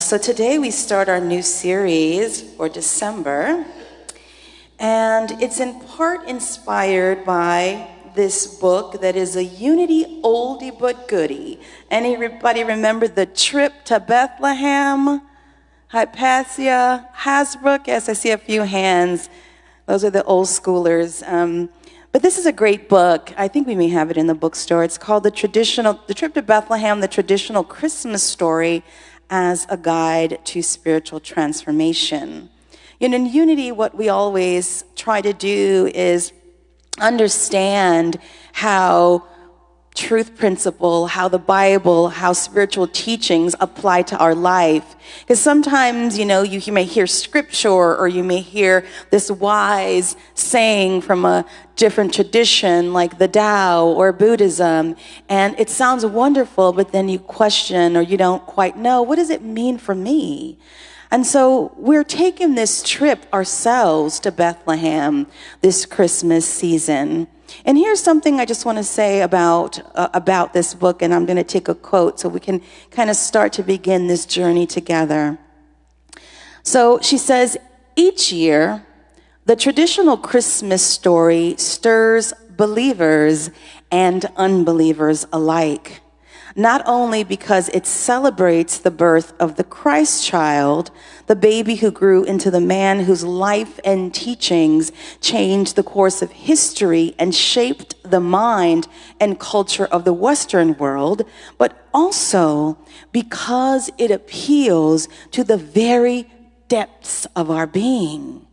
So today we start our new series for December, and it's in part inspired by this book that is a Unity oldie but goodie. Anybody remember the trip to Bethlehem? Hypatia, Hasbrook? Yes, I see a few hands. Those are the old schoolers. But this is a great book. I think we may have it in the bookstore. It's called The Trip to Bethlehem, the Traditional Christmas Story as a Guide to Spiritual Transformation. In Unity, what we always try to do is understand how truth principle, how the Bible, how spiritual teachings apply to our life. Because sometimes, you may hear scripture or you may hear this wise saying from a different tradition like the Tao or Buddhism, and it sounds wonderful, but then you question or you don't quite know, what does it mean for me? And so we're taking this trip ourselves to Bethlehem this Christmas season. And here's something I just want to say about this book, and I'm going to take a quote so we can kind of start to begin this journey together. So she says, each year, the traditional Christmas story stirs believers and unbelievers alike. Not only because it celebrates the birth of the Christ child, the baby who grew into the man whose life and teachings changed the course of history and shaped the mind and culture of the Western world, but also because it appeals to the very depths of our being.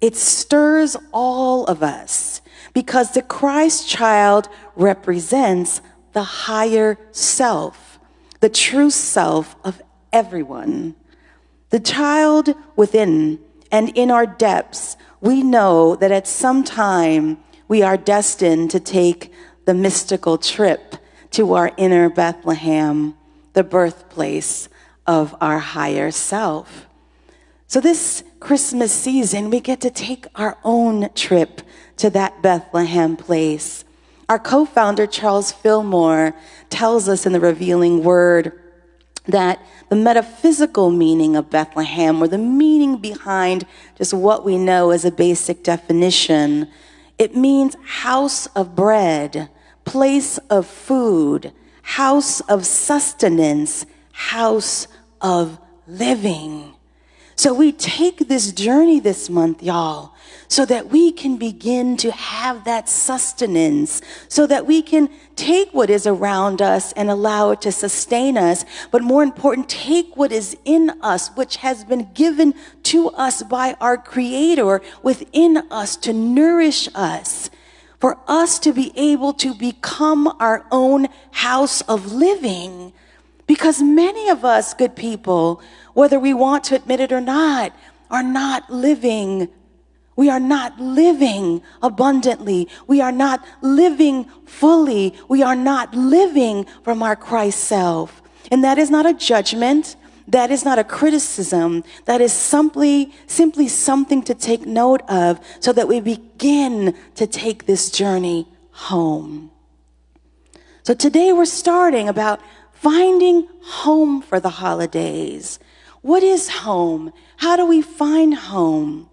It stirs all of us because the Christ child represents the higher self, the true self of everyone. The child within and in our depths, we know that at some time we are destined to take the mystical trip to our inner Bethlehem, the birthplace of our higher self. So this Christmas season, we get to take our own trip to that Bethlehem place. Our co-founder, Charles Fillmore, tells us in the Revealing Word that the metaphysical meaning of Bethlehem, or the meaning behind just what we know as a basic definition, it means house of bread, place of food, house of sustenance, house of living. So we take this journey this month, y'all, so that we can begin to have that sustenance, so that we can take what is around us and allow it to sustain us, but more important, take what is in us, which has been given to us by our Creator within us to nourish us, for us to be able to become our own house of living. Because many of us, good people, whether we want to admit it or not, are not living. We are not living abundantly. We are not living fully. We are not living from our Christ self. And that is not a judgment. That is not a criticism. That is simply something to take note of so that we begin to take this journey home. So today we're starting about finding home for the holidays. What is home? How do we find home?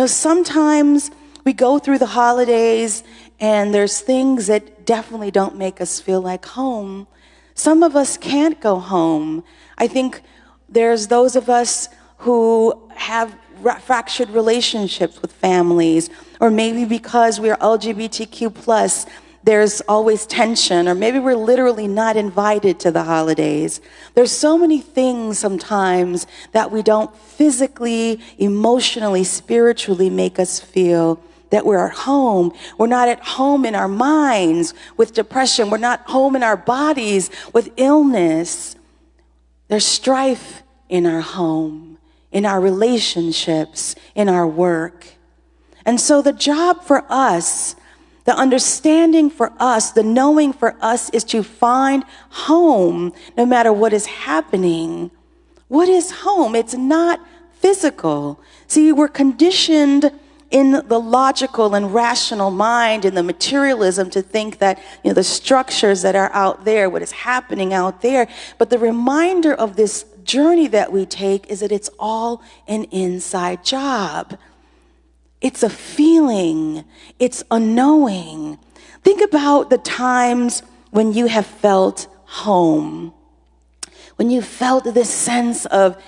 Sometimes we go through the holidays and there's things that definitely don't make us feel like home. Some of us can't go home. I think there's those of us who have fractured relationships with families, or maybe because we're LGBTQ+, there's always tension, or maybe we're literally not invited to the holidays. There's so many things sometimes that we don't physically, emotionally, spiritually make us feel that we're at home. We're not at home in our minds with depression. We're not home in our bodies with illness. There's strife in our home, in our relationships, in our work. And so the job for us, the understanding for us, the knowing for us is to find home no matter what is happening. What is home? It's not physical. See, we're conditioned in the logical and rational mind and the materialism to think that, the structures that are out there, what is happening out there. But the reminder of this journey that we take is that it's all an inside job. It's a feeling. It's a knowing. Think about the times when you have felt home, when you felt this sense of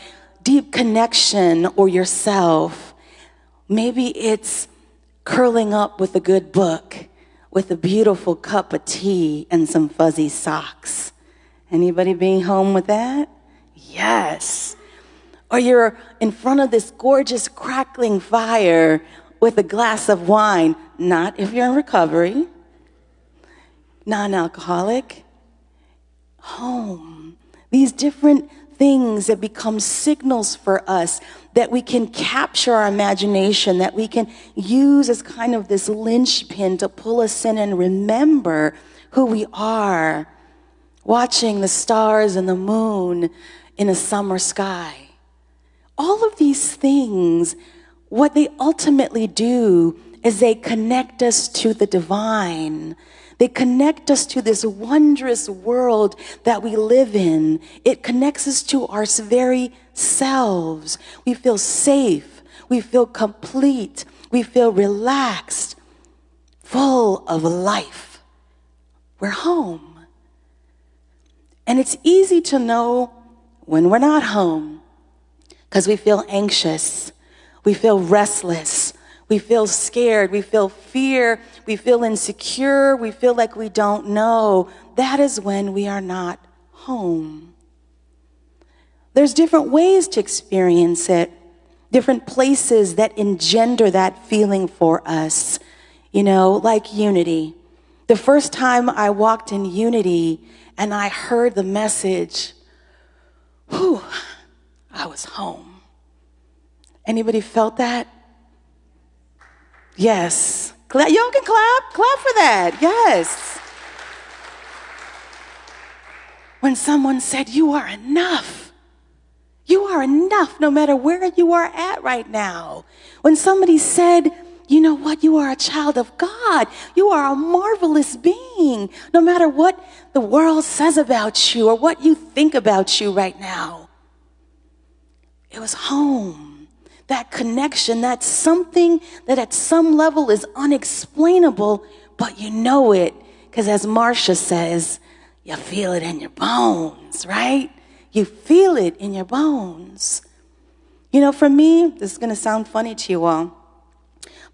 deep connection or yourself. Maybe it's curling up with a good book, with a beautiful cup of tea and some fuzzy socks. Anybody being home with that? Yes. Or you're in front of this gorgeous crackling fire with a glass of wine, not if you're in recovery, non-alcoholic. Home. These different things that become signals for us that we can capture our imagination, that we can use as kind of this linchpin to pull us in and remember who we are, watching the stars and the moon in a summer sky. All of these things, what they ultimately do is they connect us to the divine. They connect us to this wondrous world that we live in. It connects us to our very selves. We feel safe. We feel complete. We feel relaxed, full of life. We're home. And it's easy to know when we're not home because we feel anxious. We feel restless. We feel scared. We feel fear. We feel insecure. We feel like we don't know. That is when we are not home. There's different ways to experience it, different places that engender that feeling for us, like Unity. The first time I walked in Unity and I heard the message, I was home. Anybody felt that? Yes. Y'all can clap. Clap for that. Yes. When someone said, you are enough. You are enough no matter where you are at right now. When somebody said, you know what, you are a child of God. You are a marvelous being. No matter what the world says about you or what you think about you right now. It was home. That connection, that's something that at some level is unexplainable, but you know it. Because as Marcia says, you feel it in your bones, right? You feel it in your bones. For me, this is going to sound funny to you all,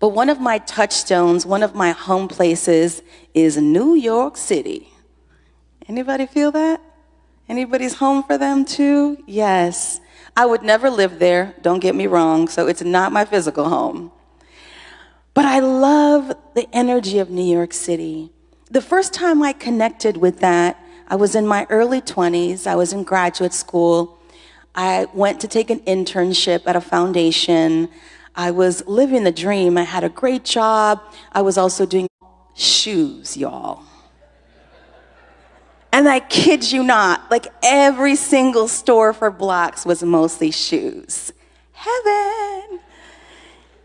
but one of my touchstones, one of my home places is New York City. Anybody feel that? Anybody's home for them too? Yes. I would never live there, don't get me wrong, so it's not my physical home. But I love the energy of New York City. The first time I connected with that, I was in my early 20s. I was in graduate school. I went to take an internship at a foundation. I was living the dream. I had a great job. I was also doing shoes, y'all. And I kid you not, like every single store for blocks was mostly shoes. Heaven.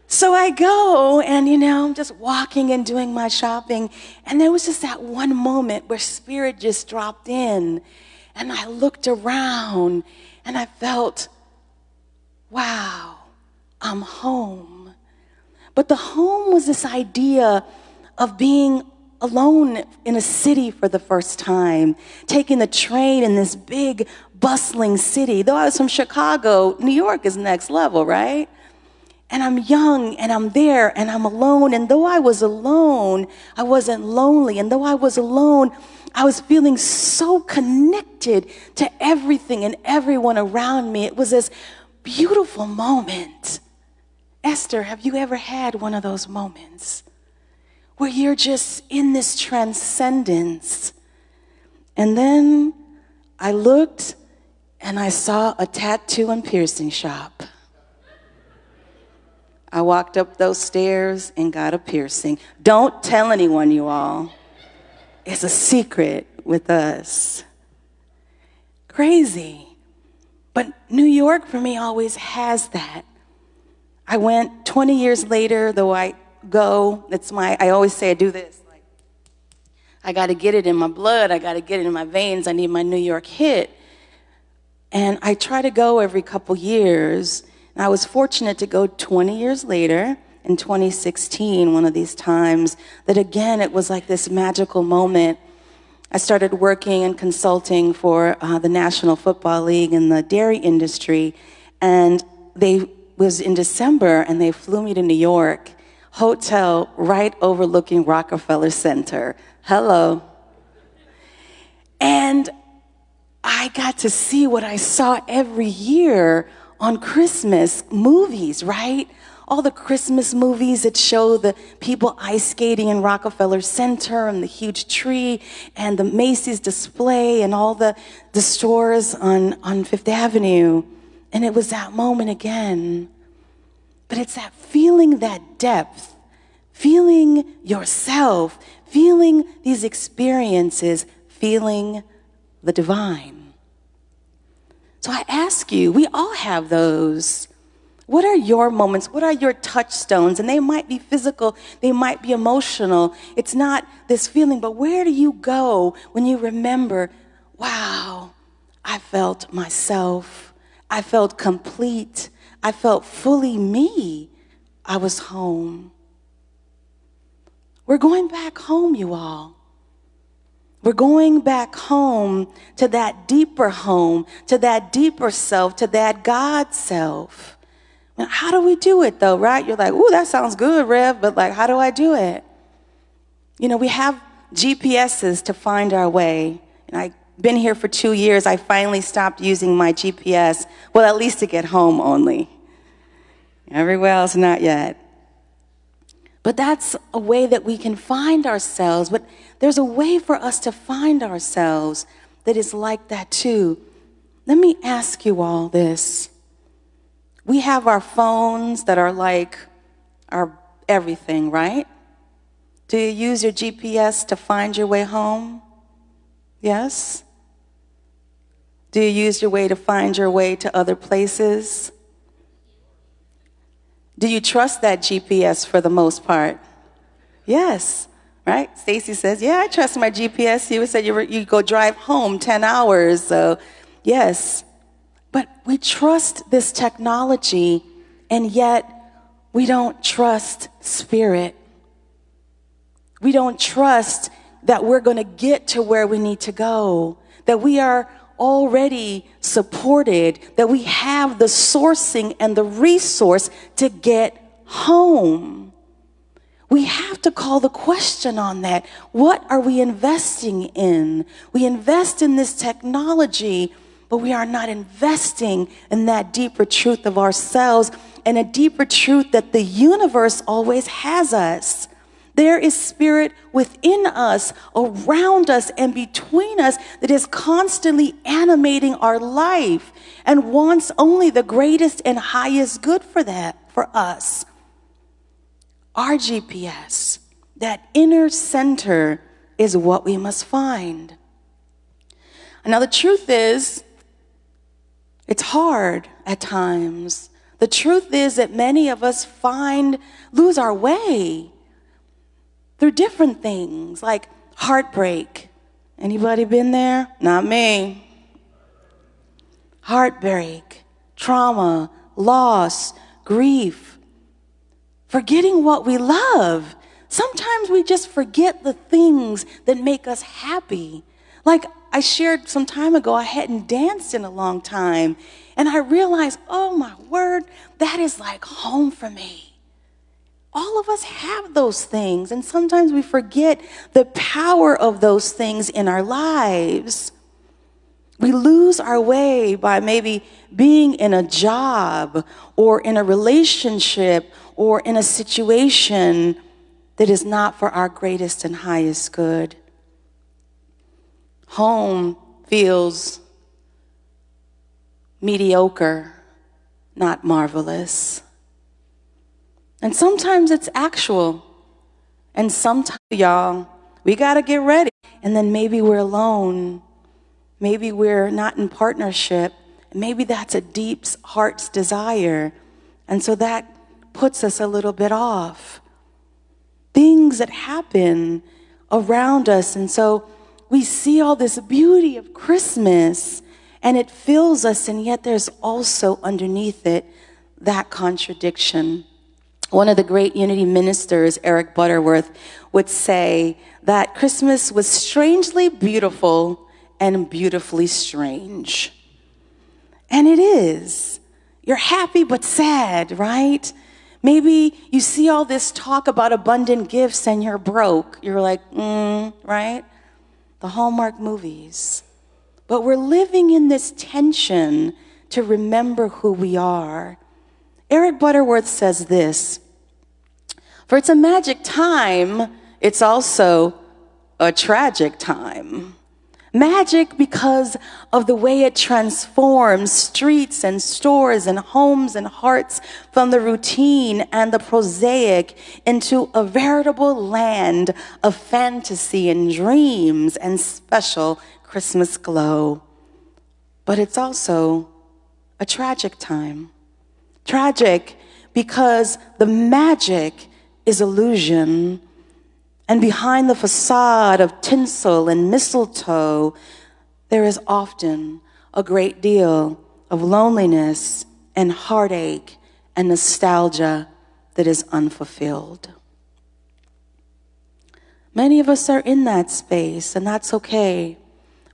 So I go and, I'm just walking and doing my shopping. And there was just that one moment where spirit just dropped in. And I looked around and I felt, wow, I'm home. But the home was this idea of being alone in a city for the first time, taking the train in this big, bustling city. Though I was from Chicago, New York is next level, right? And I'm young, and I'm there, and I'm alone. And though I was alone, I wasn't lonely. And though I was alone, I was feeling so connected to everything and everyone around me. It was this beautiful moment. Esther, have you ever had one of those moments where you're just in this transcendence? And then I looked and I saw a tattoo and piercing shop. I walked up those stairs and got a piercing. Don't tell anyone, you all. It's a secret with us. Crazy. But New York for me always has that. I went 20 years later, though I always say I do this. Like, I got to get it in my blood. I got to get it in my veins. I need my New York hit. And I try to go every couple years. And I was fortunate to go 20 years later in 2016, one of these times, that again, it was like this magical moment. I started working and consulting for the National Football League in the dairy industry. And they was in December, and they flew me to New York, hotel right overlooking Rockefeller Center. Hello. And I got to see what I saw every year on Christmas movies, right? All the Christmas movies that show the people ice skating in Rockefeller Center and the huge tree and the Macy's display and all the stores on Fifth Avenue. And it was that moment again. But it's that feeling that depth, feeling yourself, feeling these experiences, feeling the divine. So I ask you, we all have those. What are your moments? What are your touchstones? And they might be physical, they might be emotional. It's not this feeling, but where do you go when you remember, wow, I felt myself. I felt complete. I felt fully me. I was home. We're going back home, you all. We're going back home to that deeper home, to that deeper self, to that God self. Now, how do we do it though, right? You're like, ooh, that sounds good, Rev, but like, how do I do it? You know, we have GPSs to find our way. And I've been here for 2 years. I finally stopped using my GPS, well, at least to get home only. Everywhere else, not yet. But that's a way that we can find ourselves. But there's a way for us to find ourselves that is like that too. Let me ask you all this. We have our phones that are like our everything, right? Do you use your GPS to find your way home? Yes? Do you use your way to find your way to other places? Do you trust that GPS for the most part? Yes, right? Stacy says, yeah, I trust my GPS. You said you go drive home 10 hours, so yes. But we trust this technology, and yet we don't trust spirit. We don't trust that we're going to get to where we need to go, that we are already supported, that we have the sourcing and the resource to get home. We have to call the question on that. What are we investing in? We invest in this technology, but we are not investing in that deeper truth of ourselves and a deeper truth that the universe always has us. There is spirit within us, around us, and between us that is constantly animating our life and wants only the greatest and highest good for us. Our GPS, that inner center, is what we must find. Now, the truth is, it's hard at times. The truth is that many of us lose our way through different things like heartbreak. Anybody been there? Not me. Heartbreak, trauma, loss, grief, forgetting what we love. Sometimes we just forget the things that make us happy. Like I shared some time ago, I hadn't danced in a long time. And I realized, oh my word, that is like home for me. All of us have those things. And sometimes we forget the power of those things in our lives. We lose our way by maybe being in a job or in a relationship or in a situation that is not for our greatest and highest good. Home feels mediocre, not marvelous. And sometimes it's actual. And sometimes, y'all, we got to get ready. And then maybe we're alone. Maybe we're not in partnership. Maybe that's a deep heart's desire. And so that puts us a little bit off. Things that happen around us. And so we see all this beauty of Christmas, and it fills us, and yet there's also underneath it that contradiction. One of the great Unity ministers, Eric Butterworth, would say that Christmas was strangely beautiful and beautifully strange. And it is. You're happy but sad, right? Maybe you see all this talk about abundant gifts and you're broke. You're like, right? The Hallmark movies. But we're living in this tension to remember who we are. Eric Butterworth says this: for it's a magic time, it's also a tragic time. Magic because of the way it transforms streets and stores and homes and hearts from the routine and the prosaic into a veritable land of fantasy and dreams and special Christmas glow. But it's also a tragic time. Tragic because the magic is illusion. And behind the facade of tinsel and mistletoe, there is often a great deal of loneliness and heartache and nostalgia that is unfulfilled. Many of us are in that space, and that's okay.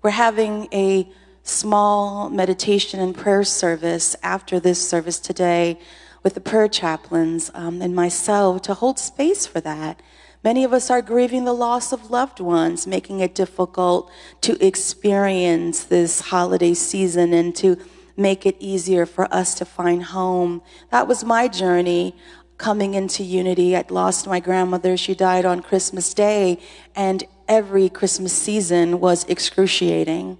We're having a small meditation and prayer service after this service today with the prayer chaplains and myself to hold space for that. Many of us are grieving the loss of loved ones, making it difficult to experience this holiday season and to make it easier for us to find home. That was my journey coming into Unity. I'd lost my grandmother. She died on Christmas Day, and every Christmas season was excruciating.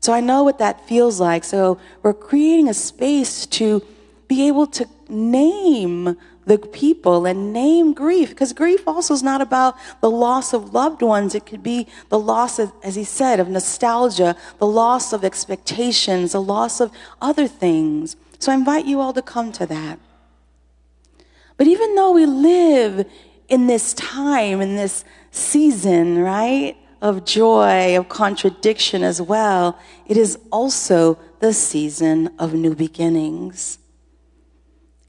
So I know what that feels like. So we're creating a space to be able to name the people and name grief, because grief also is not about the loss of loved ones. It could be the loss of, as he said, of nostalgia, the loss of expectations, the loss of other things. So I invite you all to come to that. But even though we live in this time, in this season, right, of joy, of contradiction as well, it is also the season of new beginnings.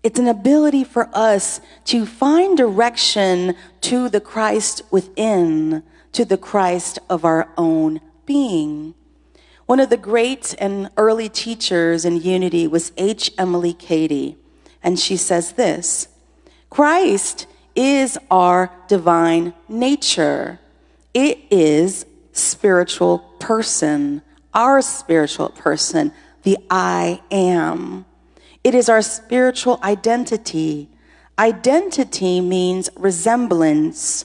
It's an ability for us to find direction to the Christ within, to the Christ of our own being. One of the great and early teachers in Unity was H. Emily Cady, and she says this: Christ is our divine nature. It is spiritual person, our spiritual person, the I am. It is our spiritual identity. Identity means resemblance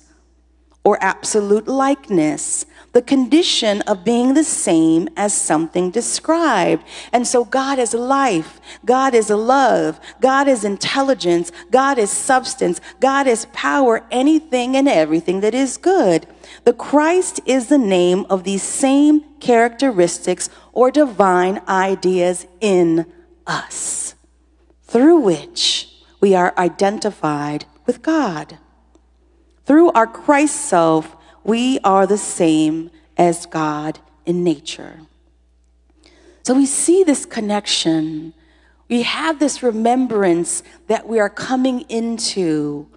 or absolute likeness, the condition of being the same as something described. And so God is life, God is love, God is intelligence, God is substance, God is power, anything and everything that is good. The Christ is the name of these same characteristics or divine ideas in us, through which we are identified with God. Through our Christ self, we are the same as God in nature. So we see this connection. We have this remembrance that we are coming into.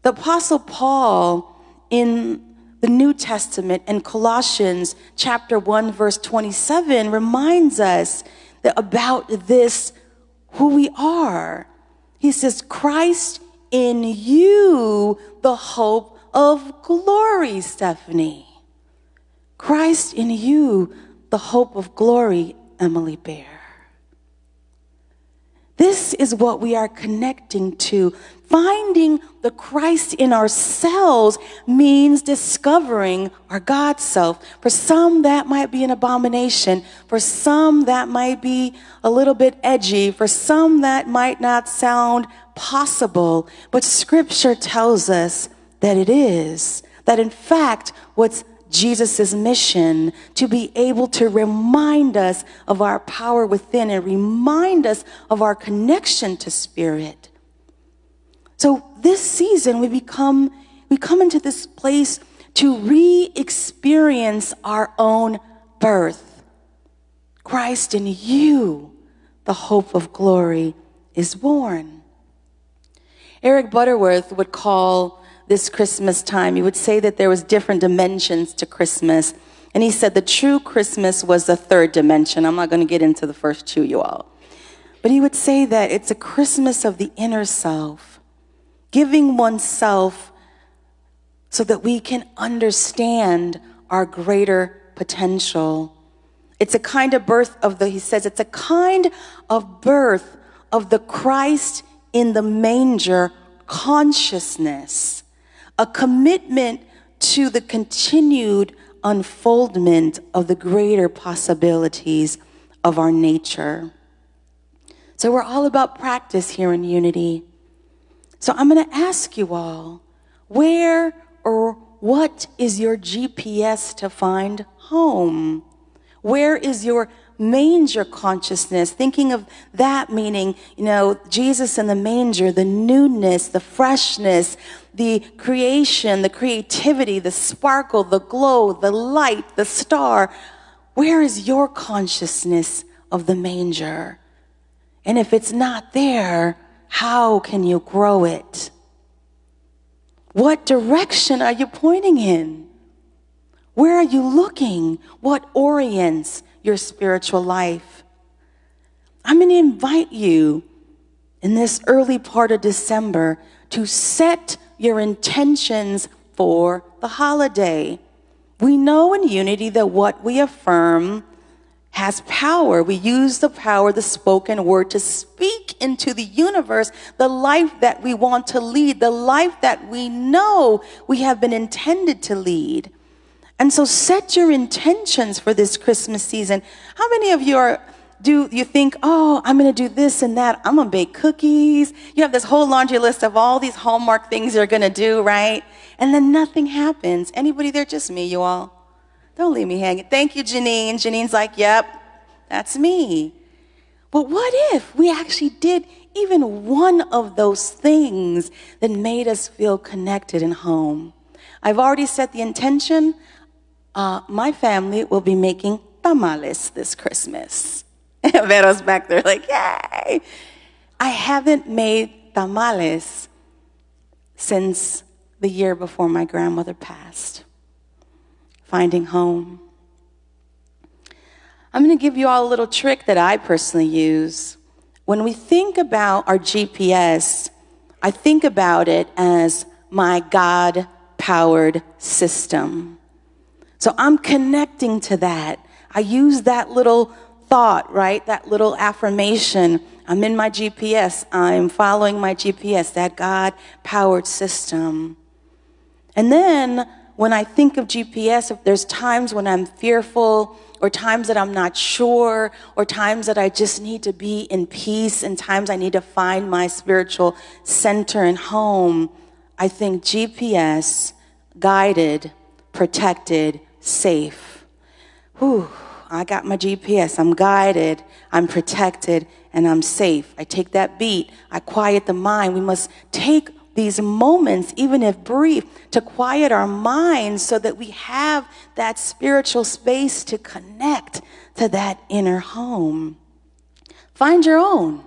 The Apostle Paul in the New Testament in Colossians chapter 1, verse 27 reminds us that about this, who we are. He says, Christ in you, the hope of glory, Stephanie. Christ in you, the hope of glory, Emily Bear. This is what we are connecting to. Finding the Christ in ourselves means discovering our God self. For some, that might be an abomination. For some, that might be a little bit edgy. For some, that might not sound possible. But Scripture tells us that it is. That in fact, what's Jesus' mission, to be able to remind us of our power within and remind us of our connection to Spirit. So this season, we come into this place to re-experience our own birth. Christ Christ in you, the hope of glory, is born. Eric Butterworth would call this Christmas time, he would say that there was different dimensions to Christmas. And he said the true Christmas was the third dimension. I'm not going to get into the first two, you all. But he would say that it's a Christmas of the inner self, giving oneself so that we can understand our greater potential. It's a kind of birth of he says, it's a kind of birth of the Christ in the manger consciousness, a commitment to the continued unfoldment of the greater possibilities of our nature. So we're all about practice here in Unity. So I'm going to ask you all, where or what is your GPS to find home? Where is your manger consciousness? Thinking of that meaning, Jesus in the manger, the newness, the freshness, the creation, the creativity, the sparkle, the glow, the light, the star. Where is your consciousness of the manger? And if it's not there, how can you grow it? What direction are you pointing in? Where are you looking? What orients your spiritual life? I'm going to invite you in this early part of December to set your intentions for the holiday. We know in Unity that what we affirm has power. We use the power, the spoken word, to speak into the universe the life that we want to lead, the life that we know we have been intended to lead. And so set your intentions for this Christmas season. How many of you do you think, oh, I'm going to do this and that. I'm going to bake cookies. You have this whole laundry list of all these Hallmark things you're going to do, right? And then nothing happens. Anybody there? Just me, you all. Don't leave me hanging. Thank you, Janine. Janine's like, yep, that's me. But what if we actually did even one of those things that made us feel connected and home? I've already set the intention. My family will be making tamales this Christmas. Vero's back there like, yay! I haven't made tamales since the year before my grandmother passed. Finding home. I'm going to give you all a little trick that I personally use. When we think about our GPS, I think about it as my God-powered system. So I'm connecting to that. I use that little thought, right? That little affirmation. I'm in my GPS. I'm following my GPS, that God-powered system. And then when I think of GPS, if there's times when I'm fearful, or times that I'm not sure, or times that I just need to be in peace, and times I need to find my spiritual center and home, I think GPS, guided, protected, safe. Whew, I got my GPS. I'm guided, I'm protected, and I'm safe. I take that beat. I quiet the mind. We must take these moments, even if brief, to quiet our minds so that we have that spiritual space to connect to that inner home. Find your own.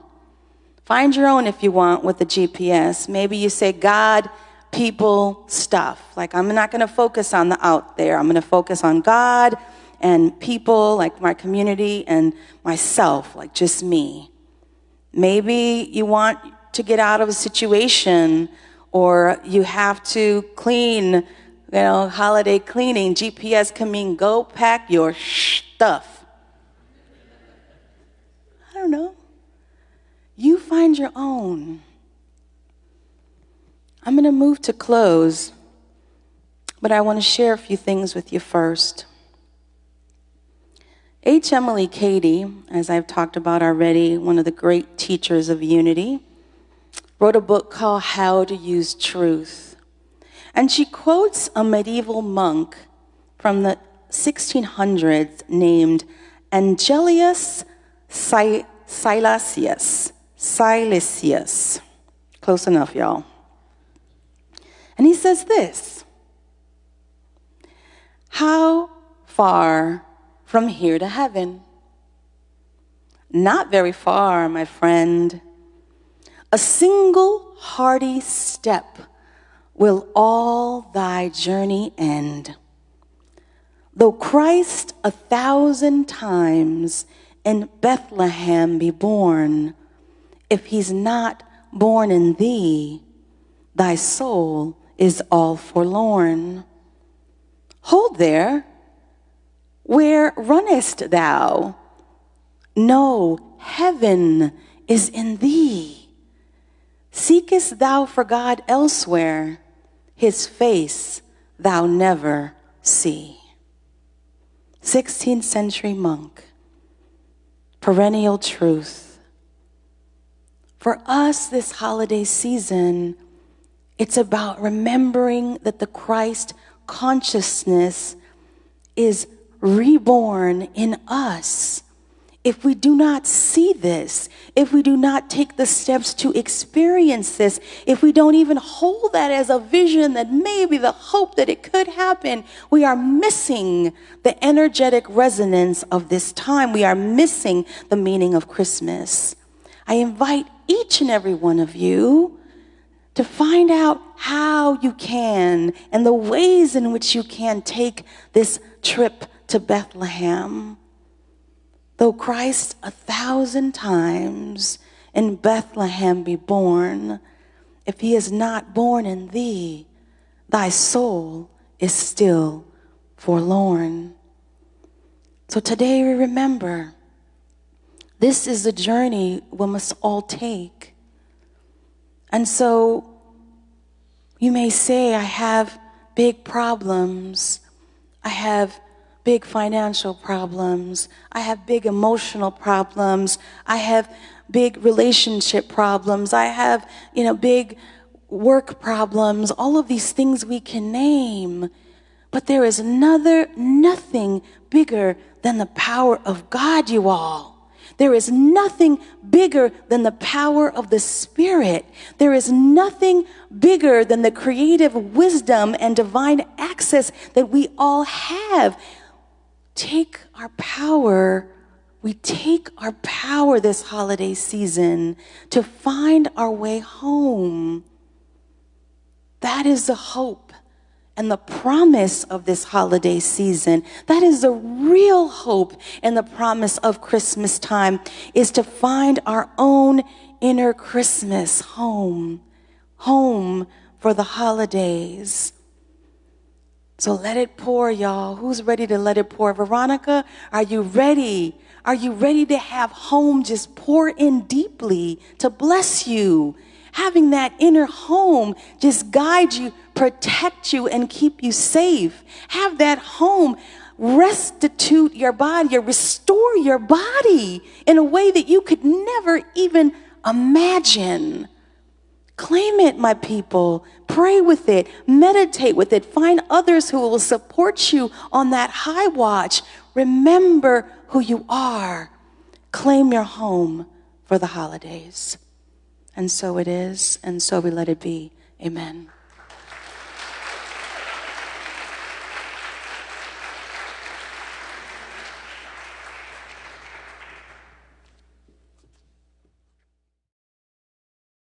Find your own if you want with the GPS. Maybe you say God, people, stuff. Like, I'm not going to focus on the out there. I'm going to focus on God and people, like my community, and myself, like just me. Maybe you want to get out of a situation, or you have to clean, holiday cleaning. GPS can mean go pack your stuff. I don't know. You find your own. I'm going to move to close, but I want to share a few things with you first. H. Emily Cady, as I've talked about already, one of the great teachers of Unity, wrote a book called How to Use Truth. And she quotes a medieval monk from the 1600s named Angelius Silesius. Close enough, y'all. And he says this: how far from here to heaven? Not very far, my friend. A single hearty step will all thy journey end. Though Christ 1,000 times in Bethlehem be born, if he's not born in thee, thy soul is all forlorn. Hold there, where runnest thou? No, heaven is in thee. Seekest thou for God elsewhere? His face thou never see. 16th century monk, perennial truth. For us this holiday season, it's about remembering that the Christ consciousness is reborn in us. If we do not see this, if we do not take the steps to experience this, if we don't even hold that as a vision, that maybe the hope that it could happen, we are missing the energetic resonance of this time. We are missing the meaning of Christmas. I invite each and every one of you to find out how you can and the ways in which you can take this trip to Bethlehem. Though Christ 1,000 times in Bethlehem be born, if he is not born in thee, thy soul is still forlorn. So today we remember, this is the journey we must all take. And so you may say, I have big problems. I have big financial problems. I have big emotional problems. I have big relationship problems. I have, big work problems. All of these things we can name. But there is nothing bigger than the power of God, you all. There is nothing bigger than the power of the Spirit. There is nothing bigger than the creative wisdom and divine access that we all have. We take our power this holiday season to find our way home. That is the hope and the promise of this holiday season. That is the real hope and the promise of Christmas time, is to find our own inner Christmas home for the holidays. So let it pour, y'all. Who's ready to let it pour? Veronica, are you ready? Are you ready to have home just pour in deeply to bless you? Having that inner home just guide you, protect you, and keep you safe. Have that home restitute your body or restore your body in a way that you could never even imagine. Claim it, my people. Pray with it. Meditate with it. Find others who will support you on that high watch. Remember who you are. Claim your home for the holidays. And so it is, and so we let it be. Amen.